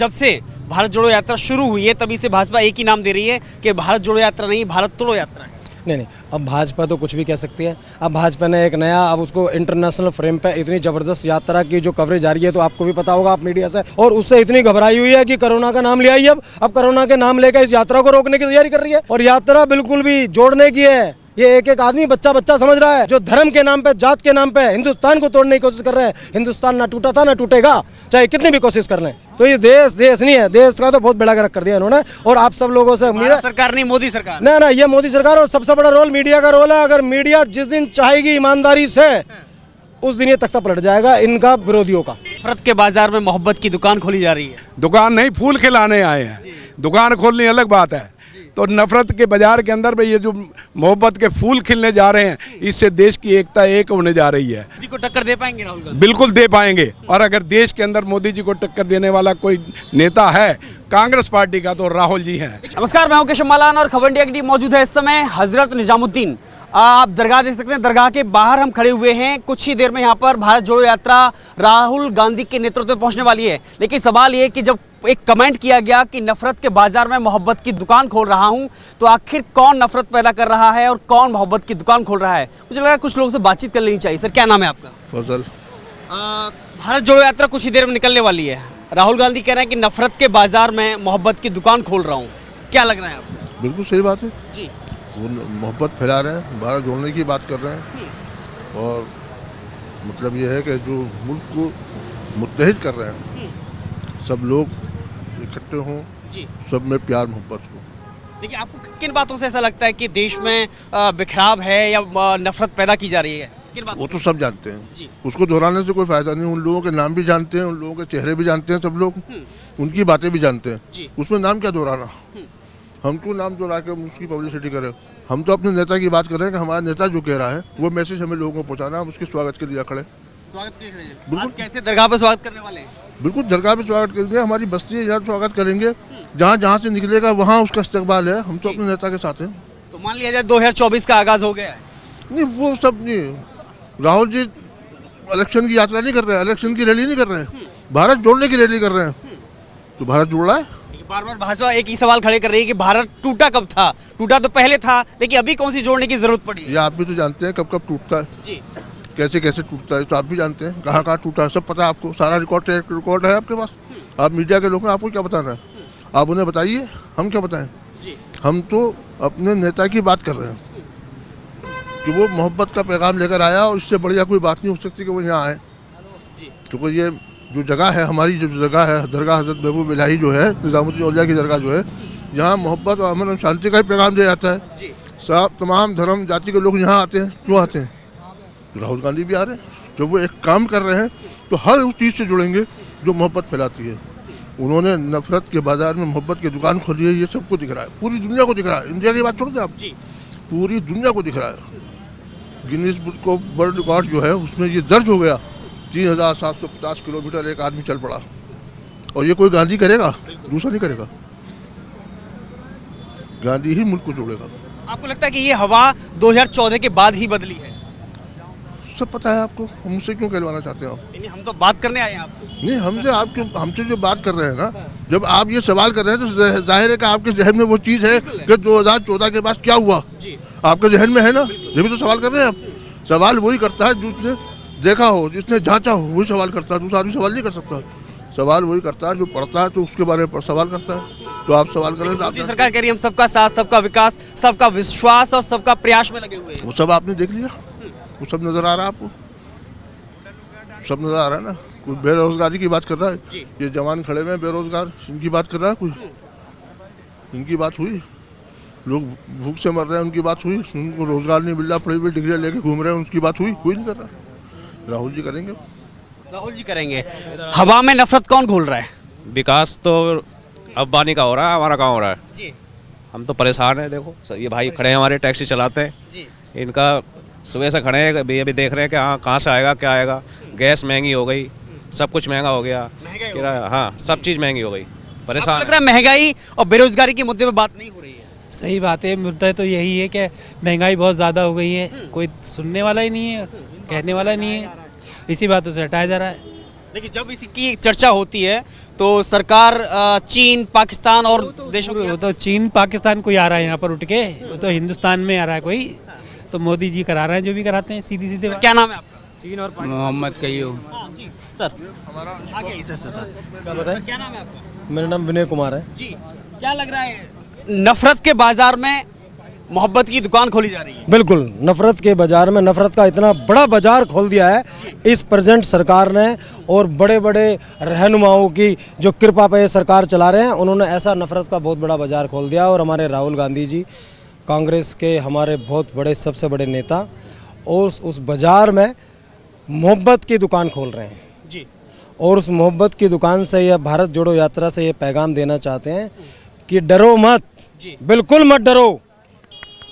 जब से भारत जोड़ो यात्रा शुरू हुई है तभी से भाजपा एक ही नाम दे रही है कि भारत जोड़ो यात्रा नहीं, भारत तोड़ो यात्रा है। नहीं, अब भाजपा तो कुछ भी कह सकती है। अब भाजपा ने एक नया, अब उसको इंटरनेशनल फ्रेम पे इतनी ज़बरदस्त यात्रा की जो कवरेज आ रही है, तो आपको भी पता होगा, आप मीडिया से, और उससे इतनी घबराई हुई है कि कोरोना का नाम ले आई। अब कोरोना के नाम लेकर इस यात्रा को रोकने की तैयारी कर रही है। और यात्रा बिल्कुल भी जोड़ने की है। ये एक एक आदमी बच्चा समझ रहा है, जो धर्म के नाम पे, जात के नाम पे हिंदुस्तान को तोड़ने की कोशिश कर रहे हैं। हिंदुस्तान ना टूटा था ना टूटेगा, चाहे कितनी भी कोशिश कर लें। तो ये देश नहीं है, देश का तो बहुत बेड़ा गर्क कर दिया इन्होंने। और आप सब लोगों से उम्मीद है, सरकार नहीं, मोदी सरकार। ना ये मोदी सरकार, और सबसे बड़ा रोल मीडिया का रोल है। अगर मीडिया जिस दिन चाहेगी ईमानदारी से, उस दिन ये तख्ता पलट जाएगा इनका विरोधियों का। नफरत के बाजार में मोहब्बत की दुकान खोली जा रही है। दुकान नहीं, फूल खिलाने आए हैं। दुकान खोलनी अलग बात है। तो नफरत के बाजार के अंदर में ये जो मोहब्बत के फूल खिलने जा रहे हैं, इससे देश की एकता एक होने जा रही है। मोदी को टक्कर दे पाएंगे राहुल गांधी? बिल्कुल दे पाएंगे। और अगर देश के अंदर मोदी जी को टक्कर देने वाला कोई नेता है कांग्रेस पार्टी का, तो राहुल जी हैं। नमस्कार, मैं हूं केशव मालान और खबर इंडिया की टीम मौजूद है इस समय हजरत निजामुद्दीन। आप दरगाह देख सकते हैं, दरगाह के बाहर हम खड़े हुए हैं। कुछ ही देर में यहाँ पर भारत जोड़ो यात्रा राहुल गांधी के नेतृत्व में पहुंचने वाली है। लेकिन सवाल ये कि जब एक कमेंट किया गया कि नफरत के बाजार में मोहब्बत की दुकान खोल रहा हूं, तो आखिर कौन नफरत पैदा कर रहा है और कौन मोहब्बत की दुकान खोल रहा है? मुझे लग रहा है कुछ लोगों से बातचीत कर लेनी चाहिए। सर, क्या नाम है आपका? फजल। भारत जोड़ो यात्रा कुछ ही देर में निकलने वाली है। राहुल गांधी कह रहे हैं कि नफरत के बाजार में मोहब्बत की दुकान खोल रहा हूँ। क्या लग रहा है आपको? बिल्कुल सही बात है जी। वो मोहब्बत फैला रहे हैं, भारत जोड़ने की बात कर रहे हैं। और मतलब ये है कि जो मुल्क को मुत्तहिद कर रहे हैं, सब लोग इकट्ठे हों, सब में प्यार मोहब्बत हो। देखिए, आपको किन बातों से ऐसा लगता है कि देश में बिखराव है या नफरत पैदा की जा रही है? किन बातों? वो तो सब जानते हैं, उसको दोहराने से कोई फायदा नहीं। उन लोगों के नाम भी जानते हैं, उन लोगों के चेहरे भी जानते हैं, सब लोग उनकी बातें भी जानते हैं। उसमें नाम क्या दोहराना? हम क्यों नाम दोहरा के उसकी पब्लिसिटी करें? हम तो अपने नेता की बात कर रहे हैं कि हमारा नेता जो कह रहा है वो मैसेज हमें लोगों को पहुंचाना, हम उसके स्वागत के लिए खड़े। स्वागत के लिए बिल्कुल। कैसे दरगाह पे स्वागत करने वाले हैं? बिल्कुल दरगाह पे स्वागत करेंगे, हमारी बस्ती है, यहाँ स्वागत करेंगे। जहाँ जहाँ से निकलेगा वहाँ उसका इस्तकबाल है। हम तो अपने नेता के साथ हैं। तो मान लिया जाए 2024 का आगाज हो गया है। नहीं, वो सब नहीं। राहुल जी इलेक्शन की यात्रा नहीं कर रहे हैं, इलेक्शन की रैली नहीं कर रहे हैं, भारत जोड़ने की रैली कर रहे हैं। तो भारत जुड़ रहा है। बार बार भाजपा एक ही सवाल खड़े कर रही है कि भारत टूटा कब था? टूटा तो पहले था, लेकिन अभी कौन सी जोड़ने की जरूरत पड़ी? ये आप भी तो जानते हैं कब कब टूटता है जी, कैसे कैसे टूटता है। तो आप भी जानते हैं कहाँ कहाँ टूटा है, सब पता है आपको। सारा रिकॉर्ड है आपके पास। आप मीडिया के लोग हैं, आपको क्या बताना है? आप उन्हें बताइए, हम क्या बताएं? हम तो अपने नेता की बात कर रहे हैं कि वो मोहब्बत का पैगाम लेकर आया, और इससे बढ़िया कोई बात नहीं हो सकती कि वो यहाँ आए। क्योंकि ये जो जगह है, हमारी जो जगह है, दरगाह हज़रत महबूब इलाही जो है, निज़ामुद्दीन औलिया की दरगाह जो है, यहाँ मोहब्बत और अमन और शांति का ही पैगाम दिया जाता है। सब तमाम धर्म जाति के लोग यहाँ आते हैं। क्यों आते हैं? तो राहुल गांधी भी आ रहे हैं। जब वो एक काम कर रहे हैं तो हर उस चीज़ से जुड़ेंगे जो मोहब्बत फैलाती है। उन्होंने नफरत के बाजार में मोहब्बत की दुकान खोली है, ये सबको दिख रहा है, पूरी दुनिया को दिख रहा है। इंडिया की बात छोड़ दें आप, पूरी दुनिया को दिख रहा है। Guinness book of world record जो है उसमें ये दर्ज हो गया, 3750 किलोमीटर एक आदमी चल पड़ा। और ये कोई गांधी करेगा? दूसरा नहीं करेगा। गांधी ही मुल्क को जोड़ेगा। आपको लगता है कि ये हवा 2014 के बाद ही बदली है? सब पता है आपको, हमसे क्यों कहलवाना चाहते हैं आप? हम तो बात करने आए हैं आपसे। नहीं, हमसे जो बात कर रहे हैं ना, जब आप ये सवाल कर रहे हैं तो जाहिर है कि आपके जहन में वो चीज़ है कि 2014 के बाद क्या हुआ, आपके जहन में है ना, जब भी तो सवाल कर रहे हैं आप। सवाल वही करता है जिसने देखा हो, जिसने जांचा हो, वही सवाल करता है। दूसरा आदमी सवाल नहीं कर सकता। सवाल वही करता है जो पढ़ता है तो उसके बारे में सवाल करता है। तो आप सवाल कर रहे हैं। मोदी सरकार कह रही है हम सबका साथ, सबका विकास, सबका विश्वास और सबका प्रयास में लगे हुए हैं। वो सब आपने देख लिया, वो सब नजर आ रहा है आपको, सब नजर आ रहा है ना। कोई बेरोजगारी की बात कर रहा है, ये जवान खड़े में बेरोजगार, इनकी बात कर रहा है कोई? इनकी बात हुई? लोग भूख से मर रहे हैं, उनकी बात हुई? उनको रोजगार नहीं मिल रहा, पढ़ी हुई डिग्रियाँ लेके घूम रहे हैं, उनकी बात हुई? कोई नहीं कर रहा। राहुल जी करेंगे, राहुल जी करेंगे। हवा में नफरत कौन घोल रहा है? विकास तो अंबानी का हो रहा है, हमारा कहाँ हो रहा है जी। हम तो परेशान हैं। देखो ये भाई खड़े हैं, हमारे टैक्सी चलाते हैं जी। इनका सुबह से खड़े हैं, अभी देख रहे हैं कि हाँ कहाँ से आएगा क्या आएगा। गैस महंगी हो गई, सब कुछ महंगा हो गया, किराया, हाँ सब चीज़ महंगी हो गई। परेशान लग रहा है महंगाई और बेरोजगारी के मुद्दे पे बात नहीं हो रही है। सही बात है, मुद्दा तो यही है कि महंगाई बहुत ज़्यादा हो गई है, कोई सुनने वाला ही नहीं है, कहने वाला नहीं है, इसी बातों से हटाया जा रहा है। लेकिन जब इसकी चर्चा होती है तो सरकार चीन, पाकिस्तान और देशों वो की तो चीन पाकिस्तान कोई आ रहा है यहाँ पर उठ के, वो तो हिंदुस्तान में आ रहा है कोई, तो मोदी जी करा रहे हैं जो भी कराते हैं, सीधी सीधे बात। क्या नाम है आपका? मोहम्मद कयूम। जी सर, आगे इसे सर क्या बताएं? क्या नाम है आपका? मेरा नाम विनय कुमार है। जी, क्या लग रहा है नफरत के बाजार में मोहब्बत की दुकान खोली जा रही है? बिल्कुल, नफरत के बाजार में नफरत का इतना बड़ा बाजार खोल दिया है इस प्रेजेंट सरकार ने, और बड़े बड़े रहनुमाओं की जो कृपा पे ये सरकार चला रहे हैं, उन्होंने ऐसा नफरत का बहुत बड़ा बाजार खोल दिया। और हमारे राहुल गांधी जी कांग्रेस के हमारे बहुत बड़े, सबसे बड़े नेता, और उस बाजार में मोहब्बत की दुकान खोल रहे हैं जी, और उस मोहब्बत की दुकान से यह भारत जोड़ो यात्रा से ये पैगाम देना चाहते हैं कि डरो मत, जी। बिल्कुल मत डरो,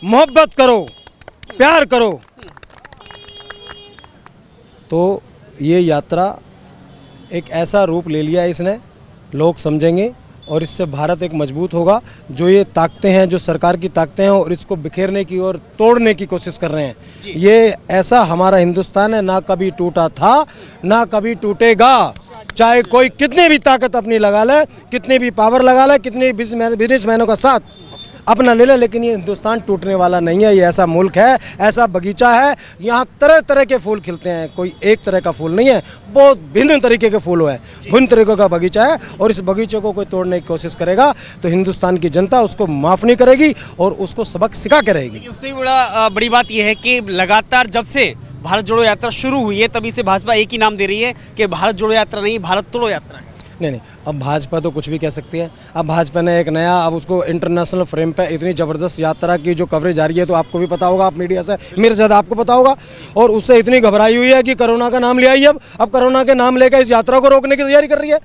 मोहब्बत करो, प्यार करो। तो ये यात्रा एक ऐसा रूप ले लिया इसने, लोग समझेंगे और इससे भारत एक मजबूत होगा। जो ये ताकतें हैं, जो सरकार की ताकतें हैं, और इसको बिखेरने की और तोड़ने की कोशिश कर रहे हैं, ये ऐसा हमारा हिंदुस्तान है, ना कभी टूटा था ना कभी टूटेगा। चाहे कोई कितनी भी ताकत अपनी लगा ले, कितनी भी पावर लगा ले, कितने भी बिजनेसमैनों का साथ अपना ले ले, लेकिन ये हिंदुस्तान टूटने वाला नहीं है। ये ऐसा मुल्क है, ऐसा बगीचा है, यहाँ तरह तरह के फूल खिलते हैं, कोई एक तरह का फूल नहीं है, बहुत भिन्न तरीके के फूल है, भिन्न तरीकों का बगीचा है। और इस बगीचे को कोई तोड़ने की कोशिश करेगा तो हिंदुस्तान की जनता उसको माफ़ नहीं करेगी और उसको सबक सिखा के रहेगी। उससे भी बड़ी बात यह है कि लगातार जब से भारत जोड़ो यात्रा शुरू हुई है तभी से भाजपा एक ही नाम दे रही है कि भारत जोड़ो यात्रा नहीं, भारत तोड़ो यात्रा है। नहीं, अब भाजपा तो कुछ भी कह सकती है। अब भाजपा ने एक नया, अब उसको इंटरनेशनल फ्रेम पे इतनी ज़बरदस्त यात्रा की जो कवरेज आ रही है, तो आपको भी पता होगा, आप मीडिया से मेरे से ज़्यादा आपको पता होगा, और उससे इतनी घबराई हुई है कि कोरोना का नाम लिया ही। अब कोरोना के नाम लेकर इस यात्रा को रोकने की तैयारी कर रही है।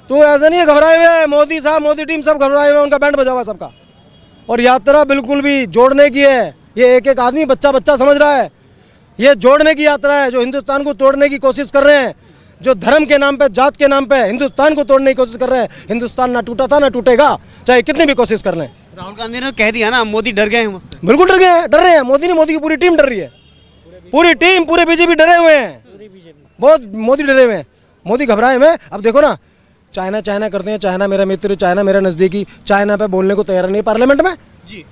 तो ऐसा नहीं है घबराए हुए, मोदी साहब, मोदी टीम सब घबराए हुए, उनका बैंड बजा हुआ सबका। और यात्रा बिल्कुल भी जोड़ने की है, ये एक एक आदमी बच्चा बच्चा समझ रहा है, ये जोड़ने की यात्रा है। जो हिंदुस्तान को तोड़ने की कोशिश कर रहे हैं, जो धर्म के नाम पे, जात के नाम पे हिंदुस्तान को तोड़ने की कोशिश कर रहे हैं, हिंदुस्तान ना टूटा था ना टूटेगा, चाहे कितनी भी कोशिश कर लें। राहुल गांधी ने कह दिया ना, मोदी डर गए हैं मुझसे। बिल्कुल डर गए हैं, डर रहे हैं। मोदी नहीं, मोदी की पूरी टीम डर रही है, पूरी टीम, पूरे बीजेपी डरे हुए हैं, बहुत मोदी डरे हुए हैं, मोदी घबराए हुए हैं। अब देखो ना, चाइना चाइना करते हैं, चाइना मेरा मित्र, चाइना मेरा नज़दीकी, चाइना पे बोलने को तैयार नहीं है पार्लियामेंट में जी,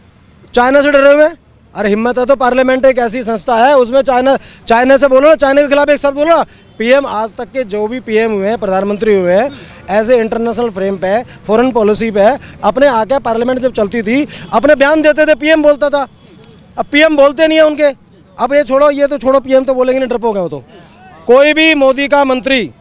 चाइना से डरे हुए हैं। अरे हिम्मत है तो पार्लियामेंट एक ऐसी संस्था है, उसमें चाइना से बोलो ना, चाइना के खिलाफ एक साथ बोलो ना। पीएम आज तक के जो भी पीएम हुए हैं, प्रधानमंत्री हुए हैं, ऐसे इंटरनेशनल फ्रेम पे, फॉरेन पॉलिसी पे अपने आके पार्लियामेंट जब चलती थी, अपने बयान देते थे, पीएम बोलता था। अब पीएम बोलते नहीं है उनके। अब ये छोड़ो, ये तो छोड़ो, पीएम तो बोलेंगे नहीं, डरपोक है वो तो। कोई भी मोदी का मंत्री,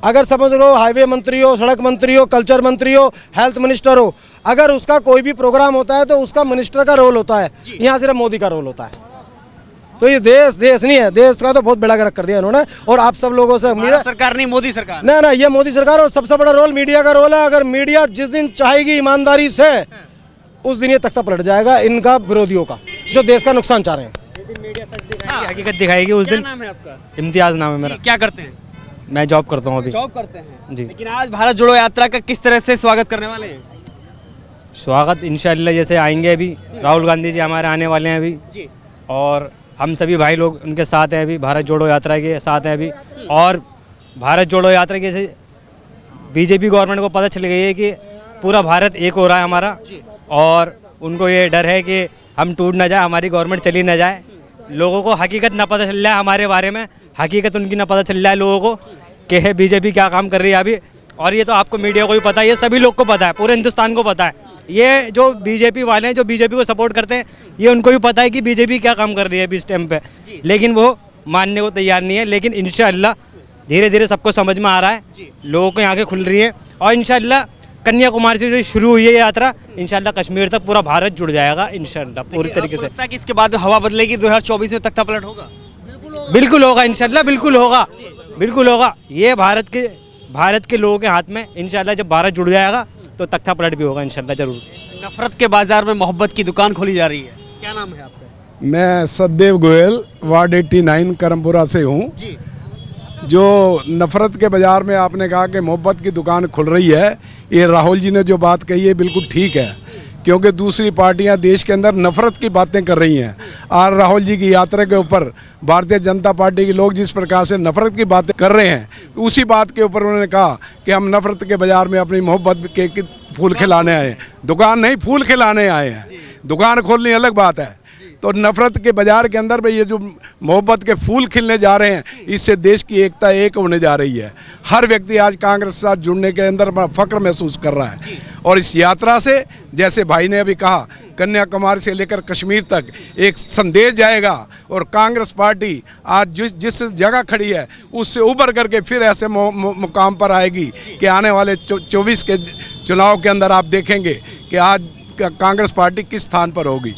अगर समझ लो हाईवे मंत्री हो, सड़क मंत्री हो, कल्चर मंत्री हो, हेल्थ मिनिस्टर हो, अगर उसका कोई भी प्रोग्राम होता है तो उसका मिनिस्टर का रोल होता है, यहाँ सिर्फ मोदी का रोल होता है। तो ये देश नहीं है, देश का तो बहुत बड़ा गर्क कर दिया इन्होंने। और आप सब लोगों से उम्मीद है, सरकार नहीं, मोदी सरकार। ना ये मोदी सरकार, और सबसे बड़ा रोल मीडिया का रोल है। अगर मीडिया जिस दिन चाहेगी ईमानदारी से, उस दिन ये तख्ता पलट जाएगा इनका, विरोधियों का, जो देश का नुकसान चाह रहे हैं। हकीकत दिखाएगी उस दिन। नाम है आपका? इम्तियाज नाम है मेरा। क्या करते हैं? मैं जॉब करता हूँ अभी। जॉब करते हैं जी। लेकिन आज भारत जोड़ो यात्रा का किस तरह से स्वागत करने वाले हैं? स्वागत इंशाल्लाह जैसे आएंगे अभी, राहुल गांधी जी हमारे आने वाले हैं अभी जी, और हम सभी भाई लोग उनके साथ हैं अभी, भारत जोड़ो यात्रा के साथ हैं अभी। और भारत जोड़ो यात्रा के से बीजेपी गवर्नमेंट को पता चल गई है कि पूरा भारत एक हो रहा है हमारा, और उनको ये डर है कि हम टूट ना जाए, हमारी गवर्नमेंट चली ना जाए। लोगों को हकीकत ना पता चल रहा है हमारे बारे में, हकीकत उनकी ना पता चल रहा है लोगों को कि बीजेपी क्या काम कर रही है अभी। और ये तो आपको मीडिया को भी पता है, ये सभी लोग को पता है, पूरे हिंदुस्तान को पता है। ये जो बीजेपी वाले हैं, जो बीजेपी को सपोर्ट करते हैं, ये उनको भी पता है कि बीजेपी क्या काम कर रही है अभी इस टाइम पे, लेकिन वो मानने को तैयार नहीं है। लेकिन इंशाल्लाह धीरे धीरे सबको समझ में आ रहा है, लोगों की आंखें खुल रही है, और इंशाल्लाह कन्याकुमारी से जो शुरू हुई है ये यात्रा, इंशाल्लाह कश्मीर तक पूरा भारत जुड़ जाएगा इंशाल्लाह पूरी तरीके से। लगता है कि इसके बाद हवा बदलेगी, 2024 में तख्ता पलट होगा? बिल्कुल होगा इंशाल्लाह, बिल्कुल होगा, बिल्कुल होगा। ये भारत के लोगों के हाथ में, इंशाल्लाह जब भारत जुड़ जाएगा तो तख्ता पलट भी होगा इंशाल्लाह जरूर। नफरत के बाजार में मोहब्बत की दुकान खोली जा रही है, क्या नाम है आपका? मैं सतदेव गोयल, वार्ड 89 करमपुरा से हूँ। जी, जो नफ़रत के बाज़ार में आपने कहा कि मोहब्बत की दुकान खुल रही है, ये राहुल जी ने जो बात कही है बिल्कुल ठीक है, क्योंकि दूसरी पार्टियां देश के अंदर नफरत की बातें कर रही हैं। और राहुल जी की यात्रा के ऊपर भारतीय जनता पार्टी के लोग जिस प्रकार से नफरत की बातें कर रहे हैं, उसी बात के ऊपर उन्होंने कहा कि हम नफरत के बाजार में अपनी मोहब्बत के फूल खिलाने आए हैं। दुकान नहीं, फूल खिलाने आए हैं। दुकान खोलनी अलग बात है। तो नफरत के बाजार के अंदर में ये जो मोहब्बत के फूल खिलने जा रहे हैं, इससे देश की एकता एक होने जा रही है। हर व्यक्ति आज कांग्रेस के साथ जुड़ने के अंदर बड़ा फख्र महसूस कर रहा है। और इस यात्रा से, जैसे भाई ने अभी कहा, कन्याकुमारी से लेकर कश्मीर तक एक संदेश जाएगा और कांग्रेस पार्टी आज जिस जगह खड़ी है उससे उभर करके फिर ऐसे मुकाम पर आएगी कि आने वाले 24 के चुनाव के अंदर आप देखेंगे कि आज कांग्रेस पार्टी किस स्थान पर होगी।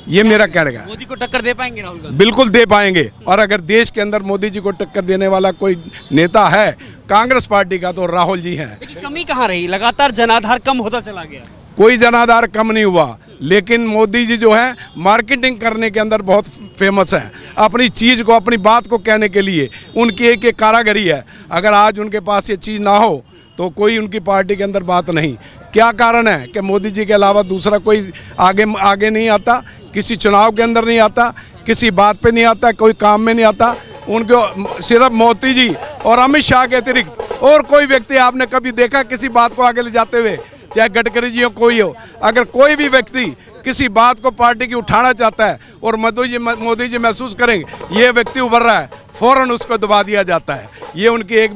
ये मेरा कहना है। मोदी को टक्कर दे पाएंगे राहुल गांधी? बिल्कुल दे पाएंगे। और अगर देश के अंदर मोदी जी को टक्कर देने वाला कोई नेता है कांग्रेस पार्टी का, तो राहुल जी हैं। लेकिन कमी कहाँ रही? लगातार जनाधार कम होता चला गया। कोई जनाधार कम नहीं हुआ, लेकिन मोदी जी जो है मार्केटिंग करने के अंदर बहुत फेमस है। अपनी चीज़ को, अपनी बात को कहने के लिए उनकी एक कारागरी है। अगर आज उनके पास ये चीज़ ना हो तो कोई उनकी पार्टी के अंदर बात नहीं। क्या कारण है कि मोदी जी के अलावा दूसरा कोई आगे नहीं आता, किसी चुनाव के अंदर नहीं आता, किसी बात पे नहीं आता, कोई काम में नहीं आता। उनको सिर्फ मोदी जी और अमित शाह के अतिरिक्त और कोई व्यक्ति आपने कभी देखा किसी बात को आगे ले जाते हुए? चाहे गडकरी जी हो, कोई हो, अगर कोई भी व्यक्ति किसी बात को पार्टी की उठाना चाहता है और मोदी जी महसूस करेंगे ये व्यक्ति उभर रहा है, फौरन उसको दबा दिया जाता है। ये उनकी एक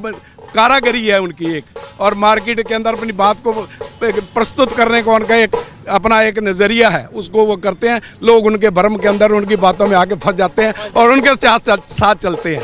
कारागरी है उनकी एक। और मार्केट के अंदर अपनी बात को प्रस्तुत करने का उनका एक अपना एक नज़रिया है, उसको वो करते हैं। लोग उनके भ्रम के अंदर उनकी बातों में आके फंस जाते हैं और उनके साथ चलते हैं।